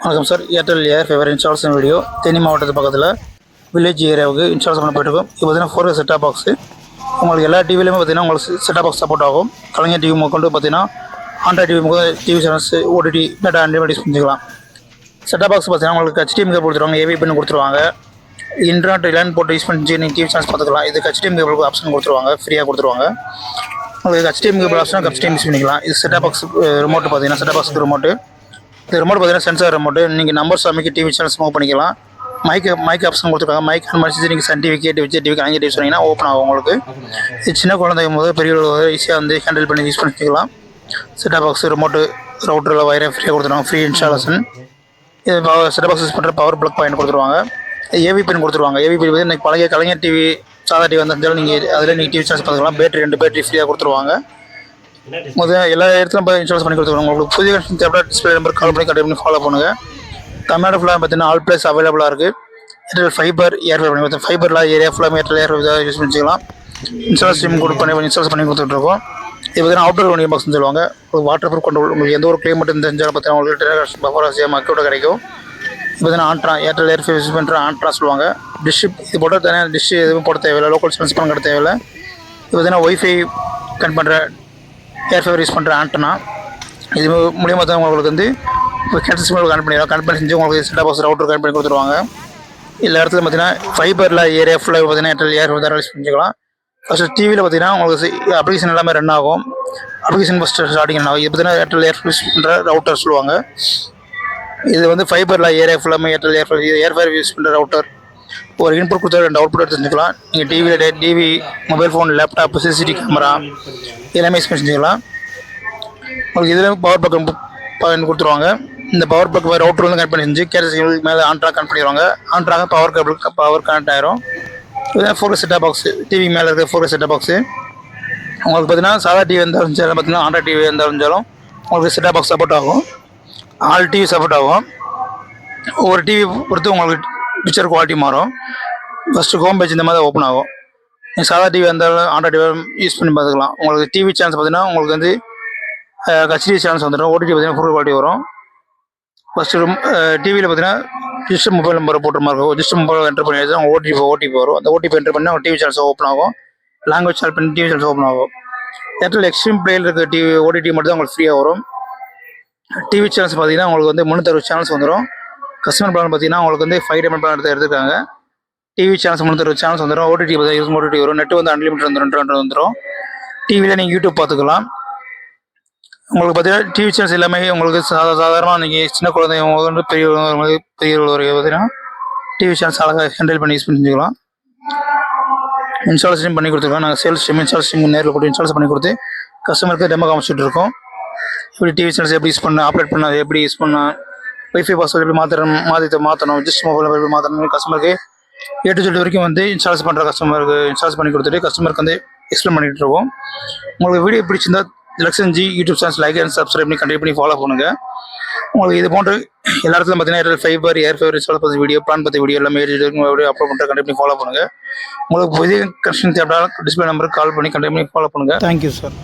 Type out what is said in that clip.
வணக்கம் sir. Airtel air fiber installation video Theni மாவட்டத்து பக்கத்தில் வில்லேஜ் ஏரியாவுக்கு இன்ஸ்டாலேஷன் பண்ண போயிட்டுருக்கோம். இப்போ பார்த்தீங்கன்னா 4K செட்டாப் பாக்ஸு உங்களுக்கு எல்லா டிவிலையுமே பார்த்தீங்கன்னா உங்களுக்கு செட்டாப் பாக்ஸ் சப்போர்ட் ஆகும். கலைஞர் டிவி கொண்டு பார்த்தீங்கன்னா Android TV TV channels OTT data use பண்ணிக்கலாம். செட்டாப் பாக்ஸ் பார்த்தீங்கன்னா உங்களுக்கு HDMI கேபிள் கொடுத்துருவாங்க, ஏவி பின் கொடுத்துருவாங்க. இன்டர்நெட் லைன் போட்டு யூஸ் பண்ணி நீங்கள் டிவி சேனல்ஸ் பார்த்துக்கலாம். இதுக்கு HDMI கேபிள் ஆப்ஷன் கொடுத்துருவாங்க, ஃப்ரீயாக கொடுத்துருவாங்க. உங்களுக்கு HDMI cable option HDMI use பண்ணிக்கலாம். இது செட்டாப் பாக்ஸ் ரிமோட் பார்த்தீங்கன்னா செட்டாப் பாக்ஸ் ரிமோட்டு. இந்த ரிமோட் பார்த்தீங்கன்னா சென்சார் ரிமோட்டு. நீங்கள் நம்பர்ஸ் அமைக்க டிவி சேனல்ஸ் மூவ் பண்ணிக்கலாம். மைக் ஆப்ஷன் கொடுத்துருக்காங்க. மைக் ஆன் பண்ணி நீங்கள் Sun TV, KTV, Vijay TV, Kalaignar TV சொன்னீங்கன்னா ஓப்பன் ஆகும். உங்களுக்கு இது சின்ன குழந்தைங்க போது பெரியவர்கள் ஈஸியாக வந்து ஹேண்டில் பண்ணி யூஸ் பண்ணிக்கலாம். செட்டாப் பாக்ஸ் ரிமோட்டு ரவுட்டரில் வயரை ஃப்ரீயாக கொடுத்துருவாங்க, ஃப்ரீ இன்ஸ்டாலேஷன். இது செட்டாப் பாக்ஸ் யூஸ் பண்ணுற பவர் ப்ளக் பாயிண்ட் கொடுத்துருவாங்க. ஏவி பின் கொடுத்துருவாங்க. ஏவி பின் வந்து பழைய கலைஞர் டிவி, சாதா டிவி வந்தாலும் நீங்கள் அதில் நீங்கள் டிவி சேனல்ஸ் பார்த்துக்கலாம். பேட்டரி 2 பேட்டரி ஃப்ரீயாக கொடுத்துருவாங்க. எல்லா இடத்துலையும் இன்ஸ்டால் பண்ணி கொடுத்துருவாங்க. உங்களுக்கு புதிய கனெக்ஷன் தேவைப்பட டிஸ்பிளே நம்பர் கால் பண்ணி கண்டிப்பாக ஃபாலோ பண்ணுங்கள். தமிழ்நாடு ஃபுல்லாக பார்த்தீங்கன்னா ஆல் பிளேஸ் அவைலபிளாக இருக்குது. ஏர்டெல் ஃபைபர் ஏர் ஃபைபர் பண்ணி ஃபைபரில் ஏரியா ஃபுல்லாக ஏர்டெல் ஏர் ஃபைபர் யூஸ் பண்ணிக்கலாம். இன்ஸ்டாலேஷன் இன்ஸ்டால் பண்ணி கொடுத்துட்ருக்கோம். இது பார்த்தீங்கன்னா அவுட்டர் ஒன் பாக்ஸ்னு சொல்லுவாங்க. ஒரு வாட்டர் ப்ரூஃப் கண்ட்ரோல். உங்களுக்கு எந்த ஒரு கிளைமேட் தெரிஞ்சாலும் பார்த்தீங்கன்னா உங்களுக்கு பஃபராசியாக மக்களோட கிடைக்கும். இது பார்த்தீங்கன்னா ஆண்ட்ரா ஏர்டெல் ஏர் ஃபைபர் யூஸ் பண்ணுற ஆண்ட்ரா சொல்லுவாங்க. டிஷ் இது போட்டால் தனியாக டிஷ் எதுவும் போட தேவையில்லை, லோக்கல் சேனல்ஸ் பண்ண கிடைக்க தேவையில்லை. இது பார்த்தீங்கன்னா ஒய்ஃபை கனெக்ட் பண்ணுற ஏர் ஃபைபர் யூஸ் பண்ணுற ஆண்டனா. இது மூலியமாக தான் உங்களுக்கு வந்து இப்போ கேட்டஸ் கனெக்ட் பண்ணிடுவோம். கனெக்ட் பண்ணி செஞ்சு உங்களுக்கு செட்டாப் பாக்ஸ் ரவுட்டர் கனெக்ட் பண்ணி கொடுத்துருவாங்க. எல்லா இடத்துல பார்த்தீங்கன்னா ஃபைபரில் ஏரியா ஃபுல்லாக பார்த்தீங்கன்னா ஏர்டெல் ஏர் ஃபைபர் யூஸ் பண்ணிக்கலாம். ஃபஸ்ட்டு டிவியில் பார்த்தீங்கன்னா உங்களுக்கு அப்ளிகேஷன் எல்லாமே ரன் ஆகும். அப்ளிகேஷன் ஃபஸ்ட்டு ஸ்டார்டிங் ரன் ஆகும். இது பார்த்தீங்கன்னா ஏர்டெல் ஏர் யூஸ் பண்ணுற ரவுட்டர் சொல்லுவாங்க. இது வந்து ஃபைபரில் ஏரியா ஃபுல்லாமே ஏர்டெல் ஏர் ஃபைபர் யூஸ் பண்ணுற ரவுட்டர். ஒரு இன்புட் கொடுத்தா 2 அவுட்புட் எடுத்து செஞ்சுக்கலாம். நீங்கள் TV, mobile phone, laptop, CCTV camera எல்லாமே யூஸ் பண்ணி செஞ்சுக்கலாம். உங்களுக்கு இதில் பவர் பக் பாயிண்ட் கொடுத்துருவாங்க. இந்த பவர் பக் ரவுட்டர் வந்து கனெக்ட் பண்ணி செஞ்சு கேரஸ் மேலே ஆண்ட்ரா கனெக்ட் பண்ணிடுவாங்க. ஆண்ட்ராக பவர் கனெக்ட் ஆயிரும். இதுதான் 4K செட்டாப் பாக்ஸு. டிவி மேலே இருக்கிற 4K செட்டாப் பாக்ஸு. உங்களுக்கு பார்த்தீங்கன்னா சாதா டிவி இருந்தாலும் பார்த்தீங்கன்னா ஆண்ட்ராய்ட் டிவி இருந்தாலும் உங்களுக்கு செட்டாப் பாக்ஸ் சப்போர்ட் ஆகும். ஆல் டிவி சப்போர்ட் ஆகும். ஒவ்வொரு டிவி பொறுத்து உங்களுக்கு பிக்சர் குவாலிட்டி மாறும். ஃபஸ்ட்டு ஹோம் பேஜ் இந்த மாதிரி ஓப்பன் ஆகும். நீங்கள் சாதா டிவி இருந்தாலும் ஆண்ட்ராய்ட் டிவி யூஸ் பண்ணி பார்த்துக்கலாம். உங்களுக்கு டிவி சேனல்ஸ் பார்த்தீங்கன்னா உங்களுக்கு வந்து HD சேனல்ஸ் வந்துடும். ஓடிடி பார்த்தீங்கன்னா ஃபுல் குவாலிட்டி வரும். ஃபஸ்ட்டு டிவியில் பார்த்தீங்கன்னா ஜஸ்ட் மொபைல் நம்பரை போட்டுற மாதிரி இருக்கும். ஜஸ்ட் மொபைல் என்டர் பண்ணி அவங்க ஓடிபி வரும். அந்த ஓடிபி என்டர் பண்ணி அவங்க டிவி சேனல்ஸ் ஓப்பன் ஆகும். லாங்குவேஜ் செலக்ட் பண்ணி டிவி சேனல்ஸ் ஓப்பன் ஆகும். ஏர்டெல் எக்ஸ்ட்ரீம் பிளேயில் இருக்க டிவி ஓடிடி மட்டும் தான் உங்களுக்கு ஃப்ரீயாக வரும். டிவி சேனல்ஸ் பார்த்தீங்கன்னா உங்களுக்கு வந்து 360 சேனல்ஸ் வந்துடும். கஸ்டமர் பிளான் பார்த்தீங்கன்னா உங்களுக்கு வந்து 5 diamond பிளான் எடுத்துருக்காங்க. டிவி சேனல்ஸ் 360 சேனல்ஸ் வந்துடும். ஓடிடி ஓடிடி வரும். நெட் வந்து அன்லிமிட்டட் வந்துடும். டிவியில் நீங்கள் யூடியூப் பார்த்துக்கலாம். உங்களுக்கு பார்த்தீங்கன்னா டிவி சேனல்ஸ் எல்லாமே உங்களுக்கு சாதாரணமாக நீங்கள் சின்ன குழந்தைங்க வந்து பெரியவர்கள் வரைக்கும் பார்த்தீங்கன்னா டிவி சேனல்ஸ் அழகாக ஹேண்டில் பண்ணி யூஸ் பண்ணிக்கலாம். இன்ஸ்டாலேஷன் பண்ணி கொடுத்துருக்கோம். நாங்கள் சேல்ஸ் டீம் இன்ஸ்டாலேஷன் நேரில் போட்டு இன்ஸ்டால் பண்ணி கொடுத்து கஸ்டமருக்கு டெமோ காமிச்சிட்டு இருக்கோம். எப்படி டிவி சேனல்ஸ் எப்படி யூஸ் பண்ண, ஆப்ரேட் பண்ண, எப்படி யூஸ் பண்ண, வைஃபை பாஸ்வேர்டு எப்படி மாற்றணும், ஜஸ்ட் மொபைல் எப்படி மாற்றணும், கஸ்டமருக்கு A to Z வரைக்கும் வந்து இன்ஸ்டால்ஸ் பண்ணுற கஸ்டமருக்கு இன்ஸ்டால்ஸ் பண்ணி கொடுத்துட்டு கஸ்டமருக்கு வந்து எக்ஸ்பிளைன் பண்ணிகிட்டு இருக்கோம். உங்களுக்கு வீடியோ பிடிச்சிருந்தா Lakshanji YouTube channels like and subscribe பண்ணி கண்டிப்பாக பண்ணி ஃபாலோ பண்ணுங்கள். உங்களுக்கு இது போன்ற எல்லா இடத்துலையும் பார்த்தீங்கன்னா ஏர்டெல் ஃபைபர் ஏர் ஃபைபர் இன்ஸ்டால் பற்றி வீடியோ, பிளான் பற்றி வீடியோ எல்லாமே அப்லோட் பண்ணுற கண்டிப்பாக பண்ணி ஃபாலோ பண்ணுங்கள். உங்களுக்கு புதிய கனெக்ஷன் தேவைப்பட்டால் டிஸ்பிளே நம்பருக்கு கால் பண்ணி கண்டிப்பாக பண்ணி ஃபாலோ பண்ணுங்கள். Thank you sir.